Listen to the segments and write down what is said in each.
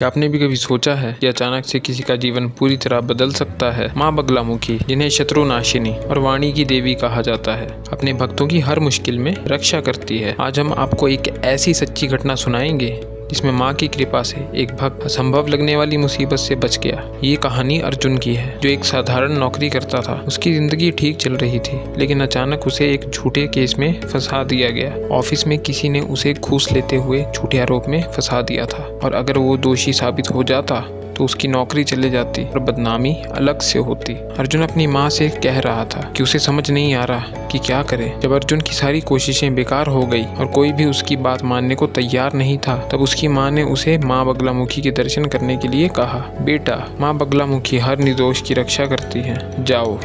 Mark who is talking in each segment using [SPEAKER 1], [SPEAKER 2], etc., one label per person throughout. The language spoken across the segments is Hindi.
[SPEAKER 1] क्या आपने भी कभी सोचा है कि अचानक से किसी का जीवन पूरी तरह बदल सकता है। माँ बगलामुखी, जिन्हें शत्रुनाशिनी और वाणी की देवी कहा जाता है, अपने भक्तों की हर मुश्किल में रक्षा करती है। आज हम आपको एक ऐसी सच्ची घटना सुनाएंगे जिसमें माँ की कृपा से एक भक्त असंभव लगने वाली मुसीबत से बच गया। ये कहानी अर्जुन की है, जो एक साधारण नौकरी करता था। उसकी जिंदगी ठीक चल रही थी, लेकिन अचानक उसे एक झूठे केस में फंसा दिया गया। ऑफिस में किसी ने उसे घूस लेते हुए झूठे आरोप में फंसा दिया था, और अगर वो दोषी साबित हो जाता तो उसकी नौकरी चले जाती और बदनामी अलग से होती। अर्जुन अपनी माँ से कह रहा था कि उसे समझ नहीं आ रहा कि क्या करे। जब अर्जुन की सारी कोशिशें बेकार हो गई और कोई भी उसकी बात मानने को तैयार नहीं था, तब उसकी माँ ने उसे माँ बगलामुखी के दर्शन करने के लिए कहा। बेटा, माँ बगलामुखी हर निर्दोष की रक्षा करती है, जाओ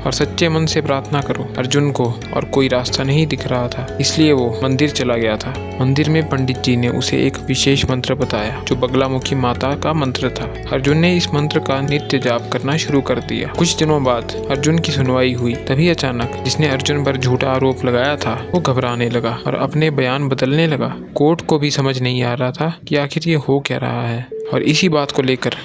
[SPEAKER 1] और सच्चे मन से प्रार्थना करो। अर्जुन को और कोई रास्ता नहीं दिख रहा था, इसलिए वो मंदिर चला गया था। मंदिर में पंडित जी ने उसे एक विशेष मंत्र बताया, जो बगलामुखी माता का मंत्र था। अर्जुन ने इस मंत्र का नित्य जाप करना शुरू कर दिया। कुछ दिनों बाद अर्जुन की सुनवाई हुई। तभी अचानक जिसने अर्जुन पर झूठा आरोप लगाया था, वो घबराने लगा और अपने बयान बदलने लगा। कोर्ट को भी समझ नहीं आ रहा था कि आखिर ये हो क्या रहा है, और इसी बात को लेकर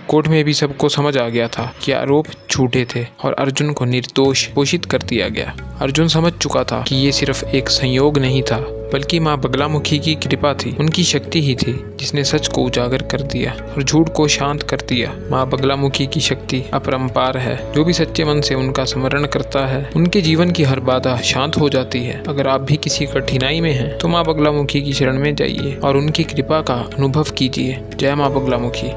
[SPEAKER 1] कोर्ट में भी सबको समझ आ गया था कि आरोप झूठे थे और अर्जुन को निर्दोष घोषित कर दिया गया। अर्जुन समझ चुका था कि ये सिर्फ एक संयोग नहीं था, बल्कि माँ बगलामुखी की कृपा थी। उनकी शक्ति ही थी जिसने सच को उजागर कर दिया और झूठ को शांत कर दिया। माँ बगलामुखी की शक्ति अपरंपार है। जो भी सच्चे मन से उनका स्मरण करता है, उनके जीवन की हर बाधा शांत हो जाती है। अगर आप भी किसी कठिनाई में हैं, तो माँ बगलामुखी की शरण में जाइए और उनकी कृपा का अनुभव कीजिए। जय माँ बगलामुखी।